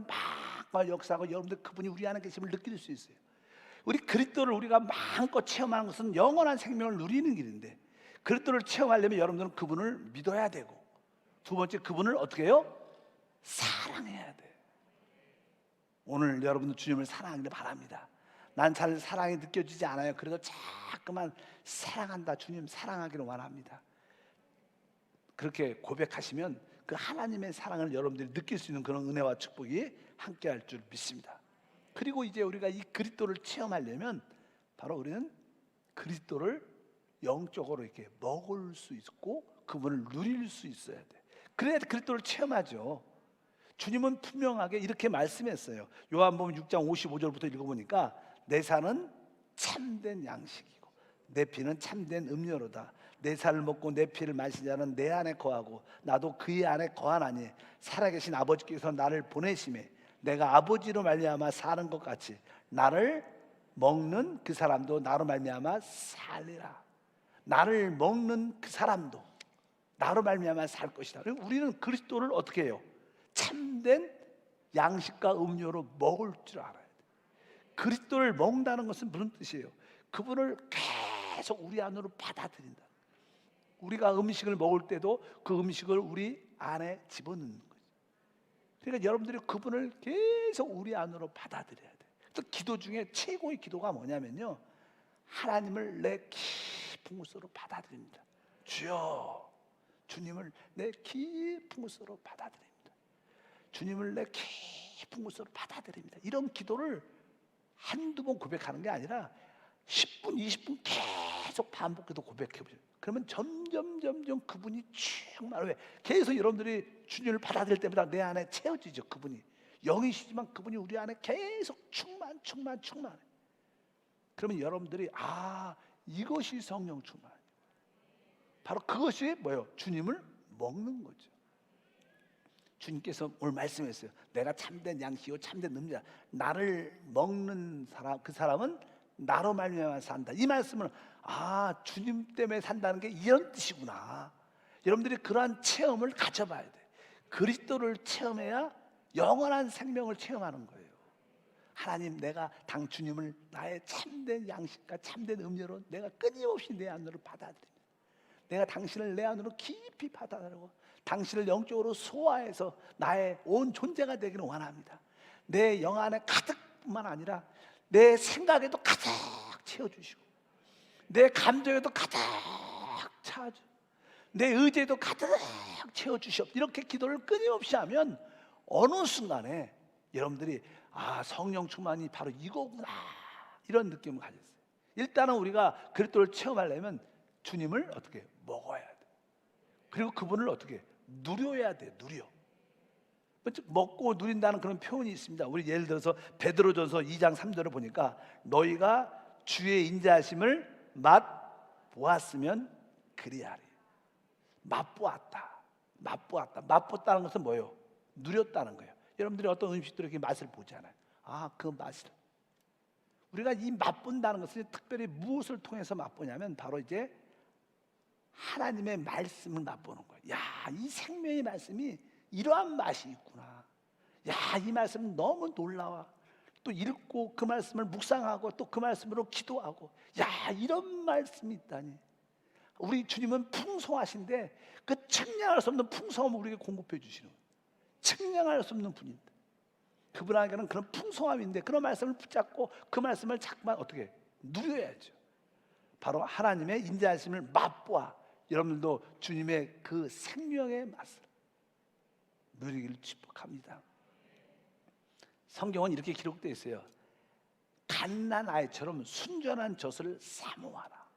막 역사하고 여러분들 그분이 우리 안에 계심을 느낄 수 있어요. 우리 그리스도를 우리가 마음껏 체험하는 것은 영원한 생명을 누리는 길인데, 그리스도를 체험하려면 여러분들은 그분을 믿어야 되고, 두 번째 그분을 어떻게 해요? 사랑해야 돼. 오늘 여러분들 주님을 사랑하기를 바랍니다. 난 잘 사랑이 느껴지지 않아요. 그래도 자꾸만 사랑한다, 주님 사랑하기를 원합니다. 그렇게 고백하시면 그 하나님의 사랑을 여러분들이 느낄 수 있는 그런 은혜와 축복이 함께할 줄 믿습니다. 그리고 이제 우리가 이 그리스도를 체험하려면 바로 우리는 그리스도를 영적으로 이렇게 먹을 수 있고 그분을 누릴 수 있어야 돼. 그래야 그리스도를 체험하죠. 주님은 분명하게 이렇게 말씀했어요. 요한복음 6장 55절부터 읽어보니까 내 살은 참된 양식이고 내 피는 참된 음료로다. 내 살을 먹고 내 피를 마신 자는 내 안에 거하고 나도 그의 안에 거하나니 살아계신 아버지께서 나를 보내심에 내가 아버지로 말미암아 사는 것 같이 나를 먹는 그 사람도 나로 말미암아 살리라. 나를 먹는 그 사람도 나로 말미암아 살 것이다. 우리는 그리스도를 어떻게 해요? 참된 양식과 음료로 먹을 줄 알아야 돼. 그리스도를 먹는다는 것은 무슨 뜻이에요? 그분을 계속 우리 안으로 받아들인다. 우리가 음식을 먹을 때도 그 음식을 우리 안에 집어넣는 거죠. 그러니까 여러분들이 그분을 계속 우리 안으로 받아들여야 돼. 또 기도 중에 최고의 기도가 뭐냐면요, 하나님을 내 깊은 곳으로 받아들입니다. 주여, 주님을 내 깊은 곳으로 받아들입니다. 주님을 내 깊은 곳으로 받아들입니다. 이런 기도를 한두 번 고백하는 게 아니라 10분, 20분 계속 반복해서 고백해보죠. 그러면 점점 그분이 충만. 왜? 계속 여러분들이 주님을 받아들일 때마다 내 안에 채워지죠. 그분이 영이시지만 그분이 우리 안에 계속 충만. 그러면 여러분들이 이것이 성령 충만. 바로 그것이 뭐예요? 주님을 먹는 거죠. 주님께서 오늘 말씀했어요. 내가 참된 양식이고 참된 음료다. 나를 먹는 사람, 그 사람은 나로 말미암아 산다. 이 말씀은 주님 때문에 산다는 게 이런 뜻이구나. 여러분들이 그러한 체험을 가져봐야 돼. 그리스도를 체험해야 영원한 생명을 체험하는 거예요. 하나님, 내가 주님을 나의 참된 양식과 참된 음료로 내가 끊임없이 내 안으로 받아들입니다. 내가 당신을 내 안으로 깊이 받아들이고 당신을 영적으로 소화해서 나의 온 존재가 되기를 원합니다. 내 영 안에 가득뿐만 아니라 내 생각에도 가득 채워주시고 내 감정에도 가득 차주, 내 의지에도 가득 채워주시옵. 이렇게 기도를 끊임없이 하면 어느 순간에 여러분들이 성령 충만이 바로 이거구나 이런 느낌을 가졌어요. 일단은 우리가 그리스도를 체험하려면 주님을 어떻게 먹어야 돼. 그리고 그분을 어떻게 누려야 돼. 누려. 먹고 누린다는 그런 표현이 있습니다. 우리 예를 들어서 베드로전서 2장 3절을 보니까 너희가 주의 인자하심을 맛보았으면 그리하리. 맛보았다. 맛보았다. 맛보았다는 것은 뭐예요? 누렸다는 거예요. 여러분들이 어떤 음식들을 이렇게 맛을 보잖아요. 아, 그 맛을. 우리가 이 맛본다는 것은 특별히 무엇을 통해서 맛보냐면 바로 이제 하나님의 말씀을 맛보는 거예요. 야, 이 생명의 말씀이 이러한 맛이 있구나. 야, 이 말씀 너무 놀라워. 또 읽고 그 말씀을 묵상하고 또 그 말씀으로 기도하고, 야, 이런 말씀이 있다니. 우리 주님은 풍성하신데 그 측량할 수 없는 풍성함을 우리에게 공급해 주시는 거예요. 측량할 수 없는 분입니다. 그분에게는 그런 풍성함인데 그런 말씀을 붙잡고 그 말씀을 자꾸만 어떻게 누려야죠. 바로 하나님의 인자하심을 맛보아 여러분들도 주님의 그 생명의 맛을 누리기를 축복합니다. 성경은 이렇게 기록되어 있어요. 갓난 아이처럼 순전한 젖을 사모하라.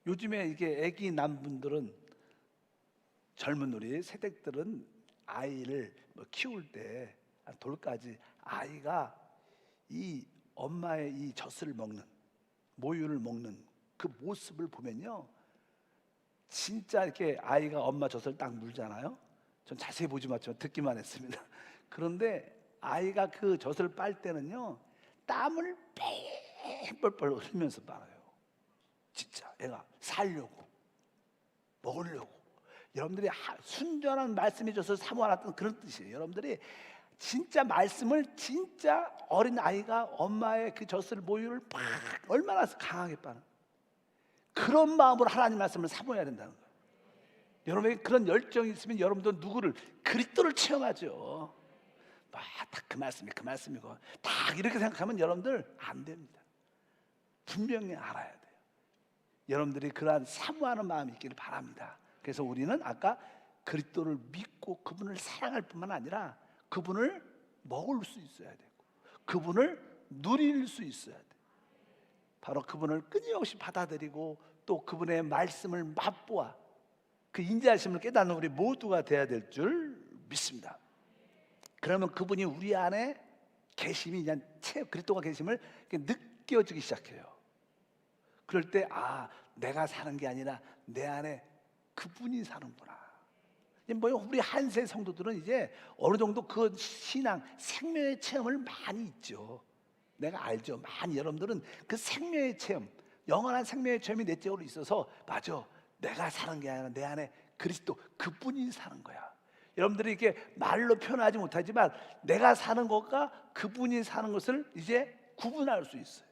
요즘에 이게 아기 난 분들은, 젊은 우리 세대들은 아이를 키울 때 돌까지 아이가 이 엄마의 이 젖을 먹는, 모유를 먹는 그 모습을 보면요, 진짜 이렇게 아이가 엄마 젖을 딱 물잖아요. 전 자세히 보지 못했지만 듣기만 했습니다. 그런데 아이가 그 젖을 빨 때는요, 땀을 뻘뻘 흘리면서 빨아요. 진짜 애가 살려고, 먹으려고. 여러분들이 순전한 말씀이 젖을 사모하라는 그런 뜻이에요. 여러분들이 진짜 말씀을, 진짜 어린 아이가 엄마의 그 젖을, 모유를 팍 얼마나 강하게 빠는 그런 마음으로 하나님 말씀을 사모해야 된다는 거예요. 여러분에게 그런 열정이 있으면 여러분도 누구를, 그리스도를 체험하죠. 딱 그 말씀이 그 말씀이고 딱 이렇게 생각하면 여러분들 안 됩니다. 분명히 알아야 돼요. 여러분들이 그러한 사모하는 마음이 있기를 바랍니다. 그래서 우리는 아까 그리스도를 믿고 그분을 사랑할 뿐만 아니라 그분을 먹을 수 있어야 되고 그분을 누릴 수 있어야 돼요. 바로 그분을 끊임없이 받아들이고 또 그분의 말씀을 맛보아 그 인자하심을 깨닫는 우리 모두가 되어야 될 줄 믿습니다. 그러면 그분이 우리 안에 계심이 그냥 그리스도가 계심을 느껴지기 시작해요. 그럴 때 내가 사는 게 아니라 내 안에 그분이 사는구나. 우리 한세 성도들은 이제 어느 정도 그 신앙, 생명의 체험을 많이 있죠. 내가 알죠. 많이 여러분들은 그 생명의 체험, 영원한 생명의 체험이 내 쪽으로 있어서 맞아. 내가 사는 게 아니라 내 안에 그리스도, 그분이 사는 거야. 여러분들이 이렇게 말로 표현하지 못하지만 내가 사는 것과 그분이 사는 것을 이제 구분할 수 있어요.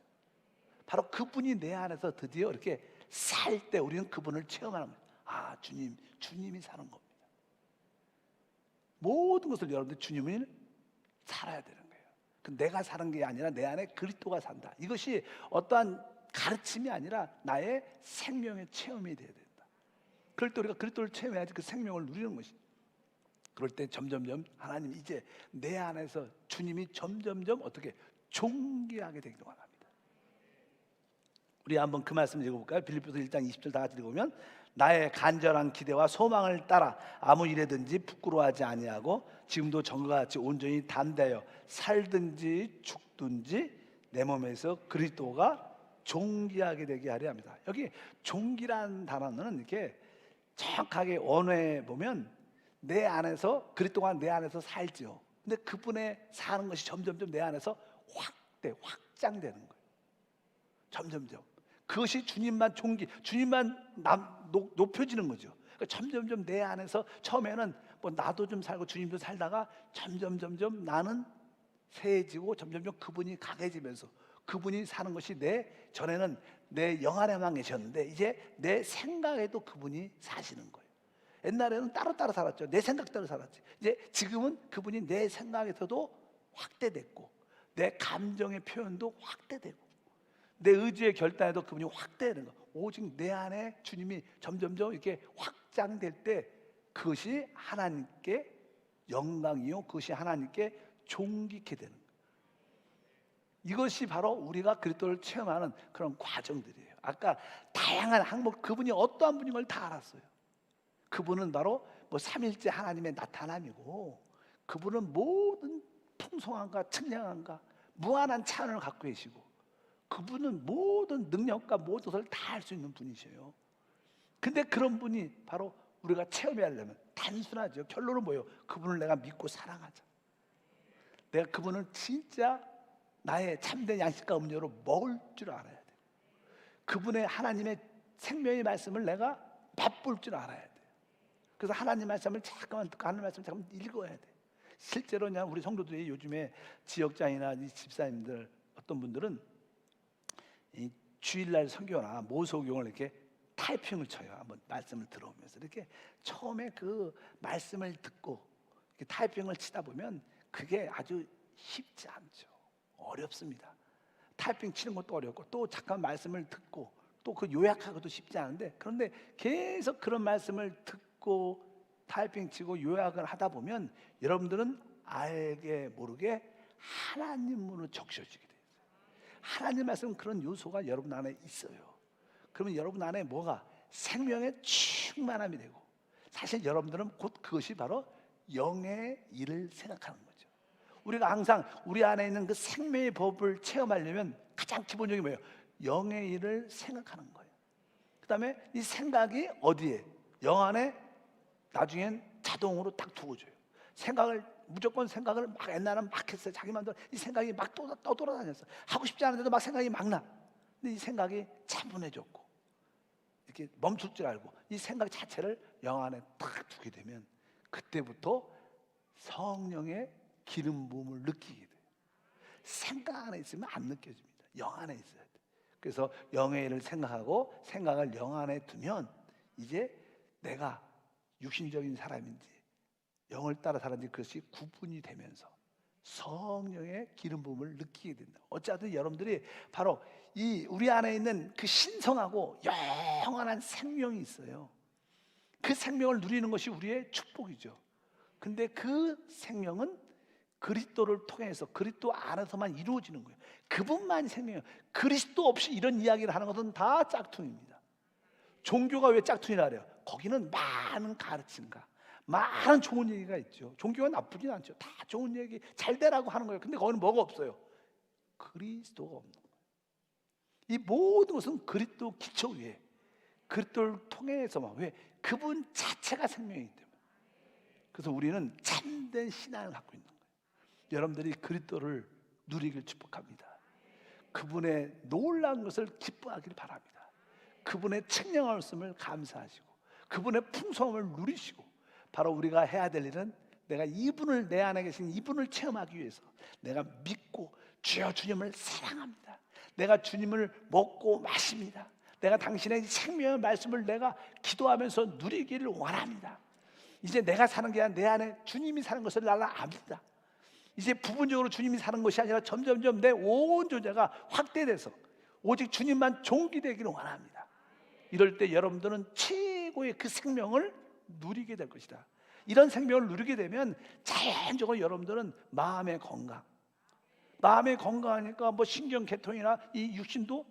바로 그분이 내 안에서 드디어 이렇게 살 때 우리는 그분을 체험하는 거예요. 주님이 사는 겁니다. 모든 것을 여러분들 주님이 살아야 되는 거예요. 내가 사는 게 아니라 내 안에 그리스도가 산다. 이것이 어떠한 가르침이 아니라 나의 생명의 체험이 돼야 된다. 그럴 때 우리가 그리스도를 체험해야지 그 생명을 누리는 것입니다. 그럴 때 점점점 하나님 이제 내 안에서 주님이 점점점 어떻게 존귀하게 되기를 원합니다. 우리 한번 그 말씀 읽어볼까요? 빌립보서 1장 20절 다 같이 읽으면 나의 간절한 기대와 소망을 따라 아무 일에든지 부끄러워하지 아니하고 지금도 전과 같이 온전히 담대하여 살든지 죽든지 내 몸에서 그리스도가 존귀하게 되게 하려 합니다. 여기 존귀라는 단어는 이렇게 정확하게 원어에 보면 내 안에서 그리스도가 내 안에서 살죠. 근데 그분의 사는 것이 점점점 내 안에서 확장되는 거예요. 점점점 그것이 주님만 주님만 높여지는 거죠. 그러니까 점점점 내 안에서 처음에는 나도 좀 살고 주님도 살다가 점점점 나는 세해지고 점점점 그분이 강해지면서 그분이 사는 것이 전에는 내 영 안에만 계셨는데 이제 내 생각에도 그분이 사시는 거예요. 옛날에는 따로따로 살았죠. 내 생각대로 살았지. 이제 지금은 그분이 내 생각에서도 확대됐고 내 감정의 표현도 확대되고 내 의지의 결단에도 그분이 확대되는 거. 오직 내 안에 주님이 점점점 이렇게 확장될 때 그것이 하나님께 영광이요, 그것이 하나님께 존귀케 되는 거예요. 이것이 바로 우리가 그리스도를 체험하는 그런 과정들이에요. 아까 다양한 항목, 그분이 어떠한 분인 걸 다 알았어요. 그분은 바로 뭐 삼일째 하나님의 나타남이고, 그분은 모든 풍성함과 청량함과 무한한 찬을 갖고 계시고, 그분은 모든 능력과 모든 것을 다 할 수 있는 분이셔요. 근데 그런 분이 바로 우리가 체험하려면 단순하죠. 결론은 뭐예요? 그분을 내가 믿고 사랑하자. 내가 그분을 진짜 나의 참된 양식과 음료로 먹을 줄 알아야 돼. 그분의 하나님의 생명의 말씀을 내가 맛볼 줄 알아야 돼. 그래서 하나님 말씀을 잠깐만 듣고 하나님 말씀을 잠깐만 읽어야 돼. 실제로 그냥 우리 성도들이 요즘에 지역장이나 이 집사님들 어떤 분들은 이 주일날 설교나 모소경을 이렇게 타이핑을 쳐요. 한번 말씀을 들어오면서 이렇게 처음에 그 말씀을 듣고 이렇게 타이핑을 치다 보면 그게 아주 쉽지 않죠. 어렵습니다. 타이핑 치는 것도 어렵고 또 잠깐 말씀을 듣고 또 그 요약하기도 쉽지 않은데, 그런데 계속 그런 말씀을 듣고 타이핑 치고 요약을 하다 보면 여러분들은 알게 모르게 하나님으로 적셔지게 돼요. 하나님 말씀은 그런 요소가 여러분 안에 있어요. 그러면 여러분 안에 뭐가 생명의 충만함이 되고, 사실 여러분들은 곧 그것이 바로 영의 일을 생각하는 거죠. 우리가 항상 우리 안에 있는 그 생명의 법을 체험하려면 가장 기본적인 뭐예요? 영의 일을 생각하는 거예요. 그 다음에 이 생각이 어디에? 영 안에 나중엔 자동으로 딱 두고줘요. 무조건 생각을 막 옛날에는 막 했어요. 자기 마음대로 이 생각이 막 떠돌아다녔어. 하고 싶지 않은데도 막 생각이 막 나. 근데 이 생각이 차분해졌고 이렇게 멈출 줄 알고 이 생각 자체를 영 안에 딱 두게 되면 그때부터 성령의 기름 부음을 느끼게 돼요. 생각 안에 있으면 안 느껴집니다. 영 안에 있어야 돼요. 그래서 영의 일을 생각하고 생각을 영 안에 두면 이제 내가 육신적인 사람인지 영을 따라 사는지 그것이 구분이 되면서 성령의 기름 부음을 느끼게 된다. 어쨌든 여러분들이 바로 이 우리 안에 있는 그 신성하고 영원한 생명이 있어요. 그 생명을 누리는 것이 우리의 축복이죠. 근데 그 생명은 그리스도를 통해서 그리스도 안에서만 이루어지는 거예요. 그분만이 생명이에요. 그리스도 없이 이런 이야기를 하는 것은 다 짝퉁입니다. 종교가 왜 짝퉁이라 그래요? 거기는 많은 가르침과 많은 좋은 얘기가 있죠. 종교가 나쁘진 않죠. 다 좋은 얘기, 잘 되라고 하는 거예요. 근데 거기는 뭐가 없어요? 그리스도가 없는 거예요. 이 모든 것은 그리스도 기초 위에 그리스도를 통해서만, 왜? 그분 자체가 생명이기 때문에. 그래서 우리는 참된 신앙을 갖고 있는 거예요. 여러분들이 그리스도를 누리길 축복합니다. 그분의 놀라운 것을 기뻐하길 바랍니다. 그분의 청량하심을 감사하시고 그분의 풍성함을 누리시고, 바로 우리가 해야 될 일은 내가 이분을, 내 안에 계신 이분을 체험하기 위해서 내가 믿고 주여 주님을 사랑합니다. 내가 주님을 먹고 마십니다. 내가 당신의 생명의 말씀을 내가 기도하면서 누리기를 원합니다. 이제 내가 사는 게 아니라 내 안에 주님이 사는 것을 나는 압니다. 이제 부분적으로 주님이 사는 것이 아니라 점점점 내 온 존재가 확대돼서 오직 주님만 존귀되기를 원합니다. 이럴 때 여러분들은 최고의 그 생명을 누리게 될 것이다. 이런 생명을 누리게 되면 자연적으로 여러분들은 마음의 건강하니까 뭐 신경계통이나 이 육신도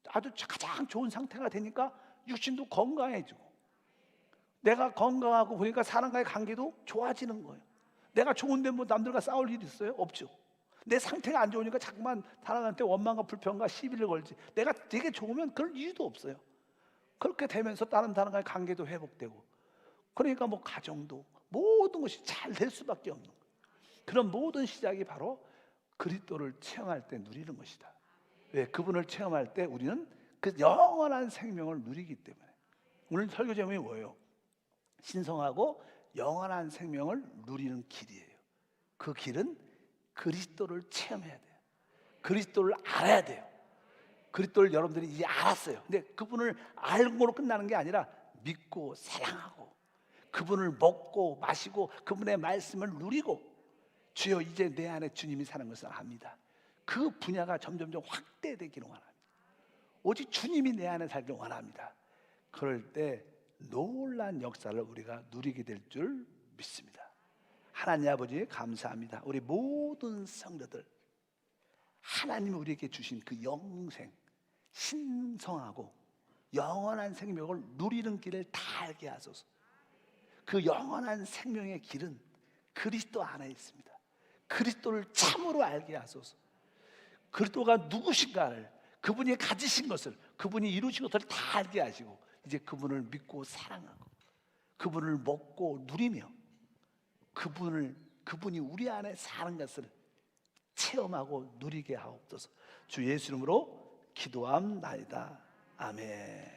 아주 가장 좋은 상태가 되니까 육신도 건강해지고, 내가 건강하고 보니까 사람과의 관계도 좋아지는 거예요. 내가 좋은데 뭐 남들과 싸울 일이 있어요? 없죠. 내 상태가 안 좋으니까 자꾸만 사람한테 원망과 불평과 시비를 걸지, 내가 되게 좋으면 그럴 이유도 없어요. 그렇게 되면서 다른 사람과의 관계도 회복되고, 그러니까 뭐 가정도 모든 것이 잘 될 수밖에 없는 거예요. 그런 모든 시작이 바로 그리스도를 체험할 때 누리는 것이다. 왜? 그분을 체험할 때 우리는 그 영원한 생명을 누리기 때문에. 오늘 설교 제목이 뭐예요? 신성하고 영원한 생명을 누리는 길이에요. 그 길은 그리스도를 체험해야 돼요. 그리스도를 알아야 돼요. 그리스도를 여러분들이 이제 알았어요. 근데 그분을 알고로 끝나는 게 아니라 믿고 사랑하고 그분을 먹고 마시고 그분의 말씀을 누리고, 주여 이제 내 안에 주님이 사는 것을 압니다. 그 분야가 점점점 확대되기를 원합니다. 오직 주님이 내 안에 살기를 원합니다. 그럴 때 놀란 역사를 우리가 누리게 될 줄 믿습니다. 하나님 아버지 감사합니다. 우리 모든 성도들 하나님이 우리에게 주신 그 영생, 신성하고 영원한 생명을 누리는 길을 다 알게 하소서. 그 영원한 생명의 길은 그리스도 안에 있습니다. 그리스도를 참으로 알게 하소서. 그리스도가 누구신가를, 그분이 가지신 것을, 그분이 이루신 것을 다 알게 하시고 이제 그분을 믿고 사랑하고 그분을 먹고 누리며 그분이 우리 안에 사는 것을 체험하고 누리게 하옵소서. 주 예수 이름으로 기도함나이다. 아멘.